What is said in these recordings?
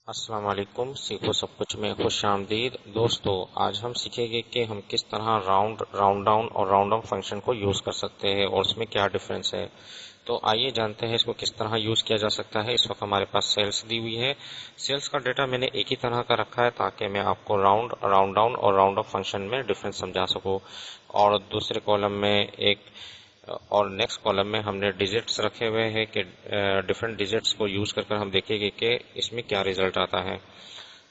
अस्सलाम वालेकुम। सीखो सब कुछ में खुश आमदीद। दोस्तों, आज हम सीखेंगे कि हम किस तरह राउंड डाउन और राउंड अप फंक्शन को यूज़ कर सकते हैं और उसमें क्या डिफरेंस है। तो आइए जानते हैं इसको किस तरह यूज़ किया जा सकता है। इस वक्त हमारे पास सेल्स दी हुई है। सेल्स का डेटा मैंने एक ही तरह का रखा है ताकि मैं आपको राउंड डाउन और राउंड अप फंक्शन में डिफरेंस समझा सकूँ। और दूसरे कॉलम में एक और नेक्स्ट कॉलम में हमने डिजिट्स रखे हुए हैं कि डिफरेंट डिजिट्स को यूज कर हम देखेंगे कि इसमें क्या रिजल्ट आता है।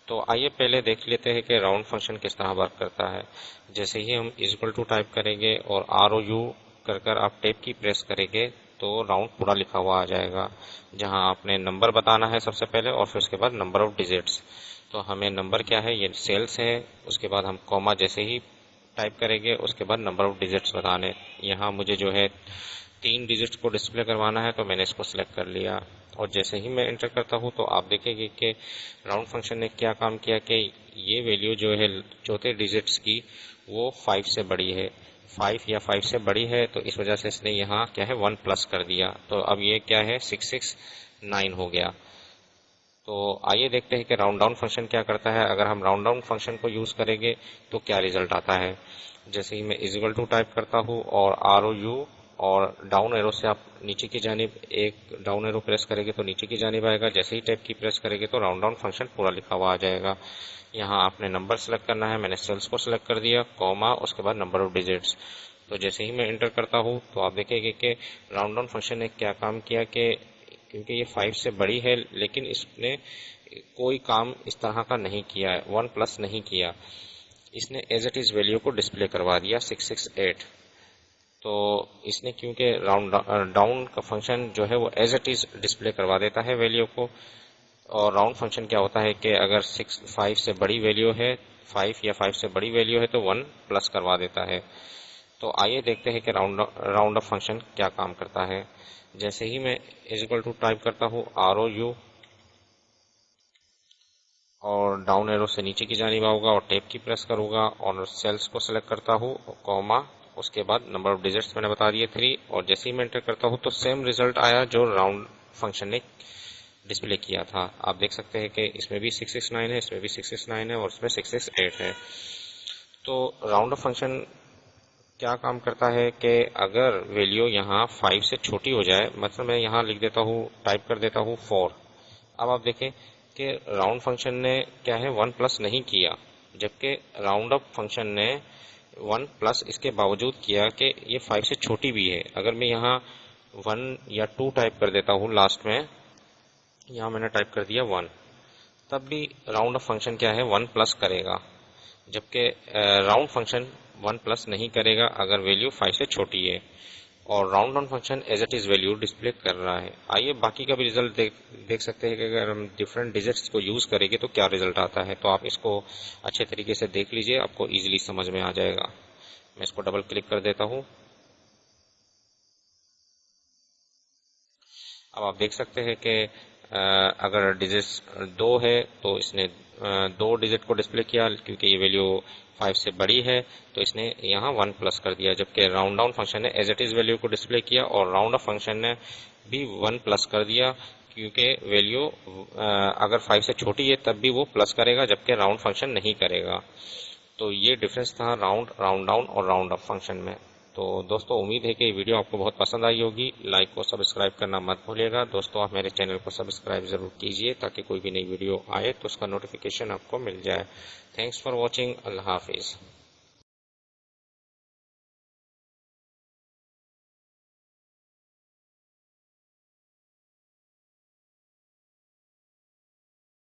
तो आइए पहले देख लेते हैं कि राउंड फंक्शन किस तरह वर्क करता है। जैसे ही हम इक्वल टू टाइप करेंगे और ROU कर आप टेप की प्रेस करेंगे तो राउंड पूरा लिखा हुआ आ जाएगा, जहां आपने नंबर बताना है सबसे पहले और फिर उसके बाद नंबर ऑफ डिजिट्स। तो हमें नंबर क्या है, ये सेल्स है। उसके बाद हम कॉमा जैसे ही टाइप करेंगे उसके बाद नंबर ऑफ डिजिट्स बताने। यहाँ मुझे जो है 3 डिजिट्स को डिस्प्ले करवाना है तो मैंने इसको सिलेक्ट कर लिया। और जैसे ही मैं एंटर करता हूँ तो आप देखेंगे कि राउंड फंक्शन ने क्या काम किया कि ये वैल्यू जो है चौथे डिजिट्स की वो 5 से बड़ी है। 5 या 5 से बड़ी है तो इस वजह से इसने यहाँ क्या है 1 प्लस कर दिया। तो अब ये क्या है 669 हो गया। तो आइए देखते हैं कि राउंड डाउन फंक्शन क्या करता है। अगर हम राउंड डाउन फंक्शन को यूज करेंगे तो क्या रिजल्ट आता है। जैसे ही मैं इक्वल टू टाइप करता हूँ और ROU और डाउन एरो से आप नीचे की जानिब एक डाउन एरो प्रेस करेंगे तो नीचे की जानिब आएगा। जैसे ही टैब की प्रेस करेंगे तो राउंड डाउन फंक्शन पूरा लिखा हुआ आ जाएगा। यहाँ आपने नंबर सेलेक्ट करना है, मैंने सेल्स को सिलेक्ट कर दिया, कॉमा उसके बाद नंबर ऑफ डिजिट्स। तो जैसे ही मैं एंटर करता हूँ तो आप देखेंगे कि राउंड डाउन फंक्शन ने क्या काम किया कि क्योंकि ये 5 से बड़ी है लेकिन इसने कोई काम इस तरह का नहीं किया है, 1 प्लस नहीं किया। इसने एज इट इज वैल्यू को डिस्प्ले करवा दिया 668। तो इसने क्योंकि राउंड डाउन का फंक्शन जो है वो एज इट इज डिस्प्ले करवा देता है वैल्यू को। और राउंड फंक्शन क्या होता है कि अगर 5 से बड़ी वैल्यू है, 5 या 5 से बड़ी वैल्यू है तो 1 प्लस करवा देता है। तो आइए देखते हैं कि राउंड अप फंक्शन क्या काम करता है। जैसे ही मैं इक्वल टू टाइप करता हूँ ROU और डाउन एरो से नीचे की जानिब आऊंगा और टेप की प्रेस करूंगा और सेल्स को सिलेक्ट करता हूँ, कॉमा उसके बाद नंबर ऑफ डिजिट्स मैंने बता दिए 3। और जैसे ही मैं एंटर करता हूँ तो सेम रिजल्ट आया जो राउंड फंक्शन ने डिस्प्ले किया था। आप देख सकते हैं कि इसमें भी 669 है, इसमें भी 669 है और इसमें 668 है। तो राउंड फंक्शन क्या काम करता है कि अगर वैल्यू यहाँ 5 से छोटी हो जाए, मतलब मैं यहाँ लिख देता हूँ, टाइप कर देता हूँ 4। अब आप देखें कि राउंड फंक्शन ने क्या है 1 प्लस नहीं किया, जबकि राउंड अप फंक्शन ने 1 प्लस इसके बावजूद किया कि ये 5 से छोटी भी है। अगर मैं यहाँ 1 या 2 टाइप कर देता हूँ लास्ट में, यहाँ मैंने टाइप कर दिया 1, तब भी राउंड अप फंक्शन क्या है 1 प्लस करेगा, जबकि राउंड फंक्शन 1 प्लस नहीं करेगा अगर वैल्यू 5 से छोटी है। और round down function as it is value display कर रहा है। आइए बाकी का भी रिजल्ट देख सकते हैं कि अगर हम डिफरेंट डिजिट्स को यूज करेंगे तो क्या रिजल्ट आता है। तो आप इसको अच्छे तरीके से देख लीजिए, आपको इजीली समझ में आ जाएगा। मैं इसको डबल क्लिक कर देता हूँ। अब आप देख सकते हैं कि अगर डिजिट्स 2 है तो इसने 2 डिजिट को डिस्प्ले किया, क्योंकि ये वैल्यू 5 से बड़ी है तो इसने यहाँ 1 प्लस कर दिया। जबकि राउंड डाउन फंक्शन ने एज इट इज वैल्यू को डिस्प्ले किया और राउंड अप फंक्शन ने भी 1 प्लस कर दिया, क्योंकि वैल्यू अगर 5 से छोटी है तब भी वो प्लस करेगा, जबकि राउंड फंक्शन नहीं करेगा। तो ये डिफरेंस था राउंड डाउन और राउंड अप फंक्शन में। तो दोस्तों, उम्मीद है कि ये वीडियो आपको बहुत पसंद आई होगी। लाइक और सब्सक्राइब करना मत भूलिएगा। दोस्तों, आप मेरे चैनल को सब्सक्राइब जरूर कीजिए ताकि कोई भी नई वीडियो आए तो उसका नोटिफिकेशन आपको मिल जाए। Thanks for watching. Allah Hafiz.